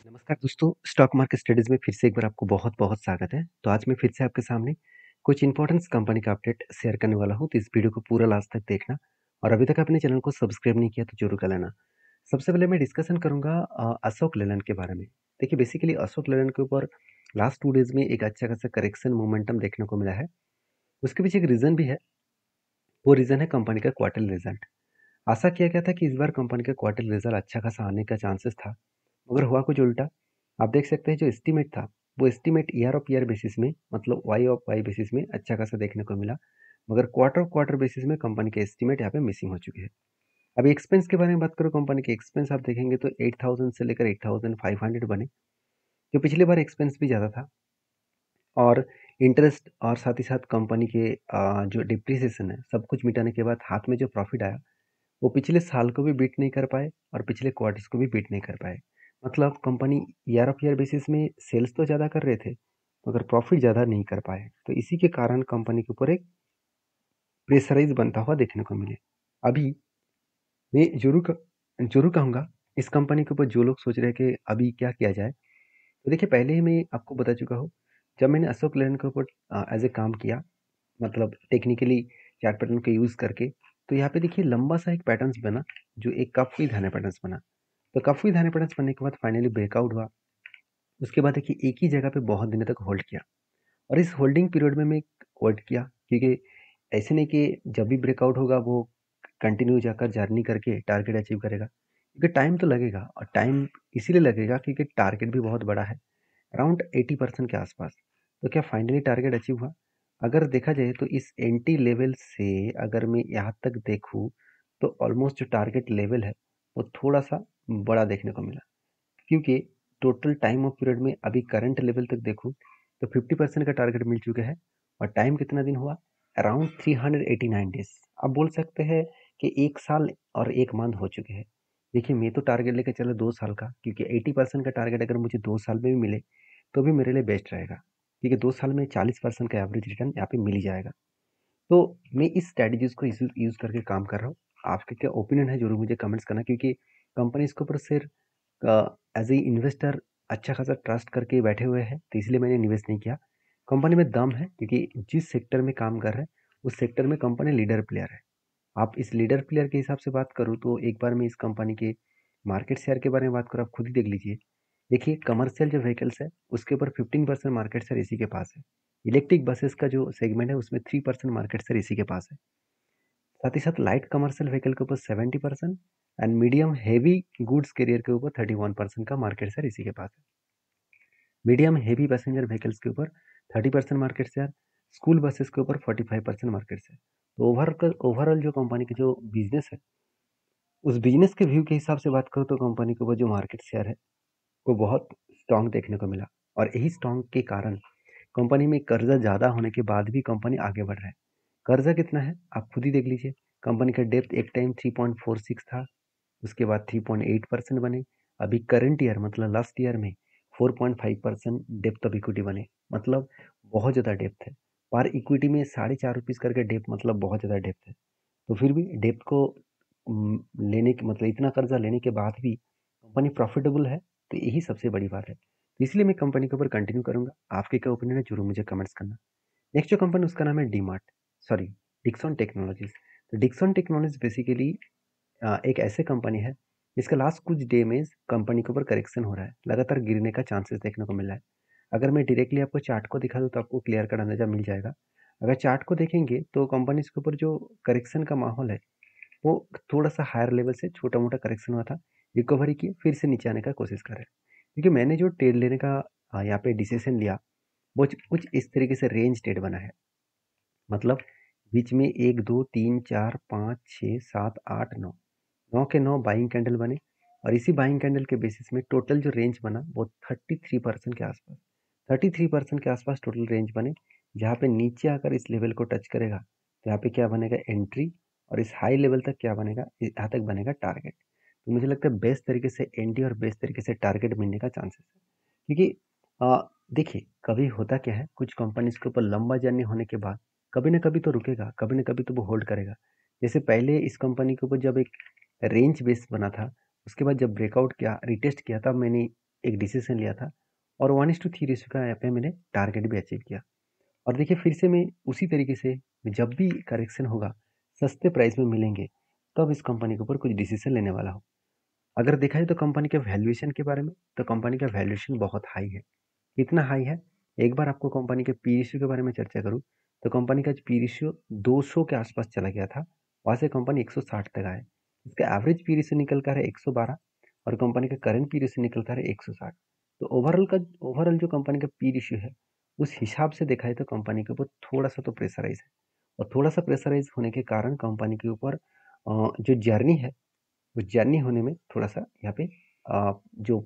नमस्कार दोस्तों, stock market studies में फिर से एक बार आपको बहुत-बहुत स्वागत है। तो आज मैं फिर से आपके सामने कुछ इम्पोर्टेंट कंपनी का अपडेट शेयर करने वाला हूँ, तो इस वीडियो को पूरा लास्ट तक देखना और अभी तक आपने चैनल को सब्सक्राइब नहीं किया तो ज़रूर कर लेना। सबसे पहले मैं डिस्कशन करूँगा अशोक लेलैंड के बारे में। देखिए बेसिकली अशोक लेलैंड के ऊपर लास्ट 2 डेज़ में एक अच्छा खासा करेक्शन मोमेंटम देखने को मिला है। उसके पीछे एक रीज़न भी है, वो रीज़न है कंपनी का क्वार्टरली रिज़ल्ट। आशा किया गया था कि इस बार कंपनी का क्वार्टरली रिज़ल्ट अच्छा खासा आने का चांसेस था, मगर हुआ कुछ उल्टा। आप देख सकते हैं जो एस्टीमेट था, वो estimate year of year basis में मतलब वाई ऑफ वाई बेसिस में अच्छा खासा देखने को मिला, मगर क्वार्टर ऑफ क्वार्टर बेसिस में कंपनी के एस्टीमेट यहाँ पे मिसिंग हो चुके हैं। अभी एक्सपेंस के बारे में बात करूँ, कंपनी के एक्सपेंस आप देखेंगे तो 8000 से लेकर 8500 बने, जो पिछली बार एक्सपेंस भी ज़्यादा था। और इंटरेस्ट और साथ ही साथ कंपनी के जो डिप्रिसिएशन है, सब कुछ मिटाने के बाद हाथ में जो प्रॉफिट आया, वो पिछले साल को भी बीट नहीं कर पाए और पिछले क्वार्टर्स को भी बीट नहीं कर पाए। मतलब company year of year basis में सेल्स तो ज़्यादा कर रहे थे, मगर प्रॉफिट ज़्यादा नहीं कर पाए। तो इसी के कारण कंपनी के ऊपर एक प्रेशराइज बनता हुआ देखने को मिले। अभी मैं ज़रूर कहूँगा, इस कंपनी के ऊपर जो लोग सोच रहे हैं कि अभी क्या किया जाए, तो देखिए पहले ही मैं आपको बता चुका हूँ, जब मैंने अशोक लेलैंड के ऊपर एज ए काम किया, मतलब टेक्निकली चार्ट पैटर्न का यूज़ करके, तो यहाँ पे देखिए लंबा सा एक पैटर्न्स बना, जो एक कप हुई धाने पैटर्न्स बना। तो कप हुई धाने पैटर्न्स बनने के बाद फाइनली ब्रेकआउट हुआ। उसके बाद देखिए एक ही जगह पे बहुत दिनों तक होल्ड किया और इस होल्डिंग पीरियड में मैं वेट किया, क्योंकि ऐसे नहीं कि जब भी ब्रेकआउट होगा वो कंटिन्यू जाकर जर्नी करके टारगेट अचीव करेगा, क्योंकि टाइम तो लगेगा और टाइम इसीलिए लगेगा क्योंकि टारगेट भी बहुत बड़ा है, अराउंड 80% के आसपास। तो क्या फाइनली टारगेट अचीव हुआ? अगर देखा जाए तो इस एंटी लेवल से अगर मैं यहाँ तक देखूँ, तो ऑलमोस्ट जो टारगेट लेवल है वो थोड़ा सा बड़ा देखने को मिला, क्योंकि टोटल टाइम ऑफ पीरियड में अभी करंट लेवल तक देखूँ तो 50% का टारगेट मिल चुका है और टाइम कितना दिन हुआ? Around 389 days. आप बोल सकते हैं कि 1 साल और 1 मंथ हो चुके हैं। देखिए मैं तो टारगेट लेके चला 2 साल का, क्योंकि 80% का टारगेट अगर मुझे 2 साल में भी मिले तो भी मेरे लिए बेस्ट रहेगा, क्योंकि 2 साल में 40% का एवरेज रिटर्न यहाँ पे मिल ही जाएगा। तो मैं इस स्ट्रैटेजीज़ को यूज़ करके काम कर रहा हूँ। आपके क्या ओपिनियन है ज़रूर मुझे कमेंट्स करना, क्योंकि कंपनी इसके ऊपर सिर्फ एज ए इन्वेस्टर अच्छा खासा ट्रस्ट करके बैठे हुए हैं, तो इसलिए मैंने निवेश नहीं किया। कंपनी में दम है, क्योंकि जिस सेक्टर में काम कर रहे हैं उस सेक्टर में कंपनी लीडर प्लेयर है। आप इस लीडर प्लेयर के हिसाब से बात करूँ तो एक बार मैं इस कंपनी के मार्केट शेयर के बारे में बात करूँ, आप खुद ही देख लीजिए। देखिए कमर्शियल जो व्हीकल्स है उसके ऊपर 15% मार्केट शेयर इसी के पास है। इलेक्ट्रिक बसेस का जो सेगमेंट है उसमें 3% मार्केट शेयर इसी के पास है। साथ ही साथ लाइट कमर्शियल व्हीकल के ऊपर 70% and medium heavy goods carrier के ऊपर 31% का मार्केट शेयर इसी के पास है। मीडियम हेवी पैसेंजर व्हीकल्स के ऊपर 30% मार्केट शेयर, स्कूल बसेस के ऊपर 45% मार्केट शेयर। तो ओवरऑल जो कंपनी की जो बिजनेस है, उस बिजनेस के व्यू के हिसाब से बात करूँ तो कंपनी के ऊपर जो मार्केट शेयर है वो बहुत स्ट्रांग देखने को मिला। और यही स्ट्रांग के कारण कंपनी में कर्जा ज़्यादा होने के बाद भी कंपनी आगे बढ़ रहा है। कर्जा कितना है आप खुद ही देख लीजिए। कंपनी का डेप्थ एक टाइम 3.46 था, उसके बाद 3.8% बने। अभी करंट ईयर मतलब लास्ट ईयर में 4.5% डेप्थ ऑफ इक्विटी बने, मतलब बहुत ज़्यादा डेप्थ है। पर इक्विटी में ₹4.5 करके डेप्थ, मतलब बहुत ज़्यादा डेप्थ है। तो फिर भी डेप्थ को लेने के मतलब इतना कर्जा लेने के बाद भी कंपनी प्रॉफिटेबल है, तो यही सबसे बड़ी बात है। तो इसलिए मैं कंपनी के ऊपर कंटिन्यू करूंगा। आपके क्या ओपिनियन है जरूर मुझे कमेंट्स करना। नेक्स्ट जो कंपनी उसका नाम है डीमार्ट, सॉरी डिक्सन टेक्नोलॉजीज। तो डिक्सन टेक्नोलॉजीज बेसिकली एक ऐसे कंपनी है जिसका लास्ट कुछ डे में कंपनी के ऊपर करेक्शन हो रहा है, लगातार गिरने का चांसेस देखने को मिल रहा है। अगर मैं डायरेक्टली आपको चार्ट को दिखा दूँ तो आपको क्लियर कट अंदाजा मिल जाएगा। अगर चार्ट को देखेंगे तो कंपनीज के ऊपर जो करेक्शन का माहौल है वो थोड़ा सा हायर लेवल से छोटा मोटा करेक्शन हुआ था, रिकवरी किए, फिर से नीचे आने का कोशिश कर रहे हैं। क्योंकि मैंने जो ट्रेड लेने का यहाँ पे डिसीजन लिया, वो कुछ इस तरीके से रेंज ट्रेड बना है। मतलब बीच में 1 2 3 4 5 6 7 8 9, 9 के 9 बाइंग कैंडल बने और इसी बाइंग कैंडल के बेसिस में टोटल जो रेंज बना वो 33% के आसपास, 33% के आसपास टोटल रेंज बने। जहाँ पे नीचे आकर इस लेवल को टच करेगा तो यहाँ पे क्या बनेगा एंट्री, और इस हाई लेवल तक क्या बनेगा, यहाँ तक बनेगा टारगेट। तो मुझे लगता है बेस्ट तरीके से एंट्री और बेस्ट तरीके से टारगेट मिलने का चांसेस है, क्योंकि देखिए कभी होता क्या है, कुछ कंपनीज के ऊपर लंबा जर्नी होने के बाद कभी ना कभी तो रुकेगा, कभी ना कभी तो वो होल्ड करेगा। जैसे पहले इस कंपनी के ऊपर जब एक रेंज बेस बना था, उसके बाद जब ब्रेकआउट किया, रिटेस्ट किया, तब मैंने एक डिसीजन लिया था और 1:3 रेशियो का यहाँ पे मैंने टारगेट भी अचीव किया। और देखिए फिर से मैं उसी तरीके से जब भी करेक्शन होगा, सस्ते प्राइस में मिलेंगे, तब इस कंपनी के ऊपर कुछ डिसीजन लेने वाला हूँ। अगर देखा जाए तो कंपनी के वैल्यूएशन के बारे में, तो कंपनी का वैल्यूएशन बहुत हाई है। कितना हाई है? एक बार आपको कंपनी के पी रेशियो के बारे में चर्चा करूँ, तो कंपनी का पी रेशियो 200 के आसपास चला गया था। वहाँ से कंपनी 160 तक आए। इसका एवरेज पी रेशियो निकल कर है 112 और कंपनी का करंट पी रेशियो निकल कर है 160। तो ओवरऑल जो कंपनी का पी रेशियो है, उस हिसाब से देखा जाए तो कंपनी के ऊपर थोड़ा सा तो प्रेशराइज है। और थोड़ा सा प्रेशराइज होने के कारण कंपनी के ऊपर जो जर्नी है, उस जर्नी होने में थोड़ा सा यहाँ पे जो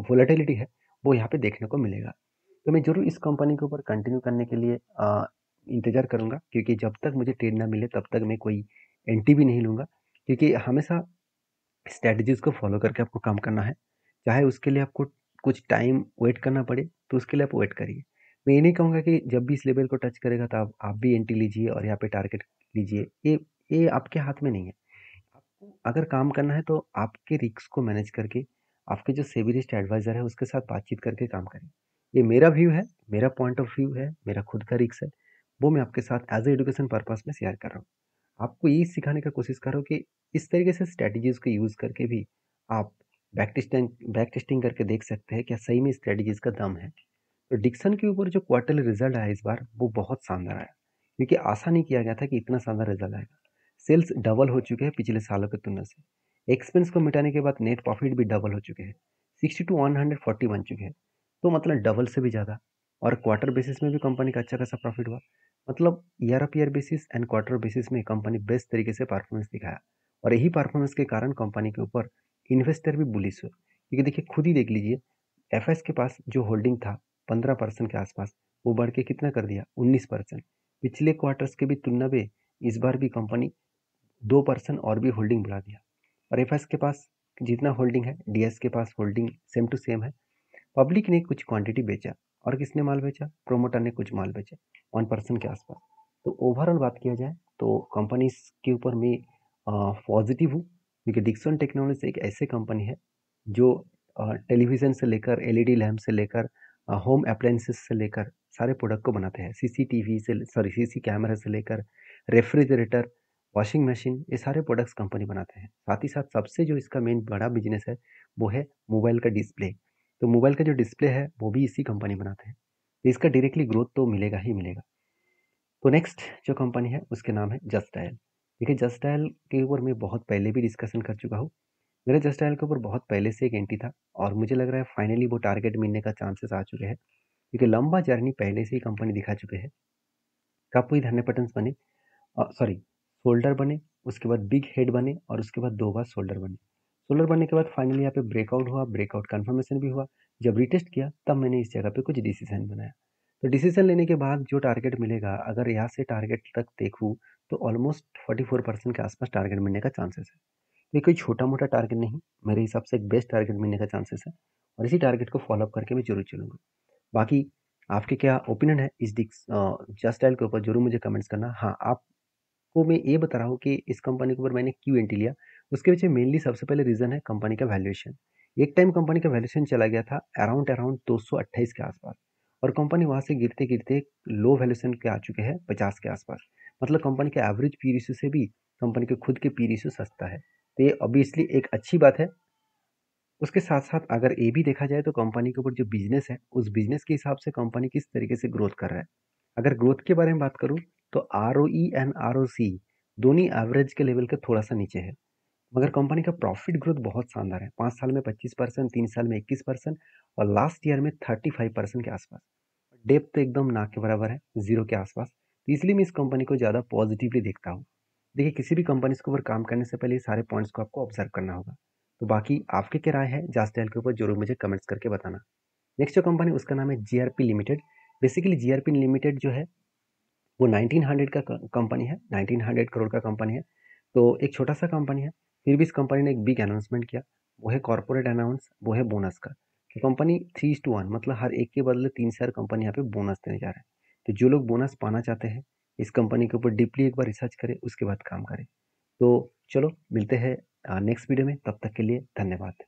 वोलेटिलिटी है, वो यहाँ पे देखने को मिलेगा। तो मैं ज़रूर इस कंपनी के ऊपर कंटिन्यू करने के लिए इंतज़ार करूँगा, क्योंकि जब तक मुझे ट्रेड ना मिले तब तक मैं कोई एंट्री भी नहीं लूँगा, क्योंकि हमेशा स्ट्रैटेजीज़ को फॉलो करके आपको काम करना है। चाहे उसके लिए आपको कुछ टाइम वेट करना पड़े, तो उसके लिए आप वेट करिए। मैं ये नहीं कहूँगा कि जब भी इस लेवल को टच करेगा तो आप भी एंट्री लीजिए और यहाँ पे टारगेट लीजिए। ये आपके हाथ में नहीं है। आपको अगर काम करना है तो आपके रिस्क को मैनेज करके आपके जो सेबी रिस्क एडवाइजर है उसके साथ बातचीत करके काम करें। ये मेरा व्यू है, मेरा पॉइंट ऑफ व्यू है, मेरा खुद का रिस्क है, वो मैं आपके साथ एज ए एजुकेशन पर्पस में शेयर कर रहा हूँ। आपको ये सिखाने का कोशिश कर रहा हूँ कि इस तरीके से स्ट्रेटजीज को यूज करके भी आप बैक टेस्टिंग करके देख सकते हैं क्या सही में स्ट्रेटजीज का दम है। तो डिक्सन के ऊपर जो क्वार्टरली रिजल्ट आया इस बार वो बहुत शानदार आया, क्योंकि आशा नहीं किया गया था कि इतना शानदार रिजल्ट आएगा। सेल्स डबल हो चुके हैं पिछले सालों की तुलना से। एक्सपेंस को मिटाने के बाद नेट प्रॉफिट भी डबल हो चुके हैं, 60 to 140 बन चुके हैं। तो मतलब डबल से भी ज़्यादा। और क्वार्टर बेसिस में भी कंपनी का अच्छा खासा प्रॉफिट हुआ। मतलब year of year basis and quarter basis में कंपनी बेस्ट तरीके से परफॉर्मेंस दिखाया। और यही परफॉर्मेंस के कारण कंपनी के ऊपर इन्वेस्टर भी बुलिश हुए, क्योंकि देखिए खुद ही देख लीजिए, एफएस के पास जो होल्डिंग था 15% के आसपास, वो बढ़ के कितना कर दिया 19%। पिछले क्वार्टर्स के भी तुलना में इस बार भी कंपनी 2% और भी होल्डिंग बढ़ा दिया। और एफएस के पास जितना होल्डिंग है, डीएस के पास होल्डिंग सेम टू सेम है। पब्लिक ने कुछ क्वांटिटी बेचा और किसने माल बेचा, प्रोमोटर ने कुछ माल बेचा 1% के आसपास। तो ओवरऑल बात किया जाए तो कंपनी के ऊपर मैं पॉजिटिव हूँ, क्योंकि डिक्सन टेक्नोलॉजी एक ऐसे कंपनी है जो टेलीविज़न से लेकर एलईडी लैम्प से लेकर होम अप्लायंसेस से लेकर सारे प्रोडक्ट को बनाते हैं। सीसी कैमरा से लेकर रेफ्रिजरेटर, वॉशिंग मशीन, ये सारे प्रोडक्ट्स कंपनी बनाते हैं। साथ ही साथ सबसे जो इसका मेन बड़ा बिजनेस है वो है मोबाइल का डिस्प्ले। तो मोबाइल का जो डिस्प्ले है वो भी इसी कंपनी बनाते हैं। तो इसका डायरेक्टली ग्रोथ तो मिलेगा ही मिलेगा। तो नेक्स्ट जो कंपनी है उसके नाम है जस्ट डायल। देखिए जस्ट डायल के ऊपर मैं बहुत पहले भी डिस्कशन कर चुका हूँ। मेरा जस्ट डायल के ऊपर बहुत पहले से एक एंट्री था और मुझे लग रहा है फाइनली वो टारगेट मिलने का चांसेस आ चुके हैं, क्योंकि लंबा जर्नी पहले से ही कंपनी दिखा चुके हैं। कप विद 100 बने, सॉरी शोल्डर बने, उसके बाद बिग हेड बने और उसके बाद 2 बार शोल्डर बने। शोल्डर बनने के बाद फाइनली यहाँ पे ब्रेकआउट हुआ, ब्रेकआउट कन्फर्मेशन भी हुआ। जब रिटेस्ट किया तब मैंने इस जगह पे कुछ डिसीजन बनाया। तो डिसीजन लेने के बाद जो टारगेट मिलेगा, अगर यहाँ से टारगेट तक देखूँ तो ऑलमोस्ट 44% के आसपास टारगेट मिलने का चांसेस है। ये कोई छोटा मोटा टारगेट नहीं, मेरे हिसाब से एक बेस्ट टारगेट मिलने का चांसेस है और इसी टारगेट को फॉलोअप करके मैं जरूर चलूँगा। बाकी आपके क्या ओपिनियन है इस जस्ट डायल के ऊपर, जरूर मुझे कमेंट्स करना। हाँ, आपको मैं ये बता रहा हूँ कि इस कंपनी के ऊपर मैंने क्यों एंट्री लिया। उसके पीछे मेनली सबसे पहले रीज़न है कंपनी का वैल्यूएशन। एक टाइम कंपनी का वैल्यूएशन चला गया था अराउंड अराउंड 228 के आसपास, और कंपनी वहाँ से गिरते गिरते लो वैल्यूएशन के आ चुके हैं 50 के आसपास। मतलब कंपनी के एवरेज पी रेशियो से भी कंपनी के खुद के पी रेशियो सस्ता है। तो ये ऑब्वियसली एक अच्छी बात है। उसके साथ-साथ अगर ये भी देखा जाए तो कंपनी के ऊपर जो बिज़नेस है, उस बिज़नेस के हिसाब से कंपनी किस तरीके से ग्रोथ कर रहा है। अगर ग्रोथ के बारे में बात करूँ तो आरओई एंड आरओसी दोनों एवरेज के लेवल के थोड़ा-सा नीचे है। मगर कंपनी का प्रॉफिट ग्रोथ बहुत शानदार है। 5 साल में 25%, 3 साल में 21% और लास्ट ईयर में 35% के आसपास। डेप्थ तो एकदम ना के बराबर है, 0 के आसपास। तो इसलिए मैं इस कंपनी को ज़्यादा पॉजिटिवली देखता हूँ। देखिए किसी भी कंपनी के ऊपर काम करने से पहले ये सारे पॉइंट्स को आपको ऑब्जर्व करना होगा। तो बाकी आपकी क्या राय है जास्टैल के ऊपर, जरूर मुझे कमेंट्स करके बताना। नेक्स्ट जो कंपनी उसका नाम है GRP limited. Basically GRP limited जो है वो 1900 का कंपनी है, 1900 करोड़ का कंपनी है। तो एक छोटा सा कंपनी है, फिर भी इस कंपनी ने एक बिग अनाउंसमेंट किया। वो है कॉर्पोरेट अनाउंस, वो है बोनस का। तो कंपनी 3:1 मतलब हर एक के बदले 3 शेयर कंपनी यहाँ पे बोनस देने जा रहा है। तो जो लोग बोनस पाना चाहते हैं इस कंपनी के ऊपर डीपली एक बार रिसर्च करें, उसके बाद काम करें। तो चलो मिलते हैं नेक्स्ट वीडियो में, तब तक के लिए धन्यवाद।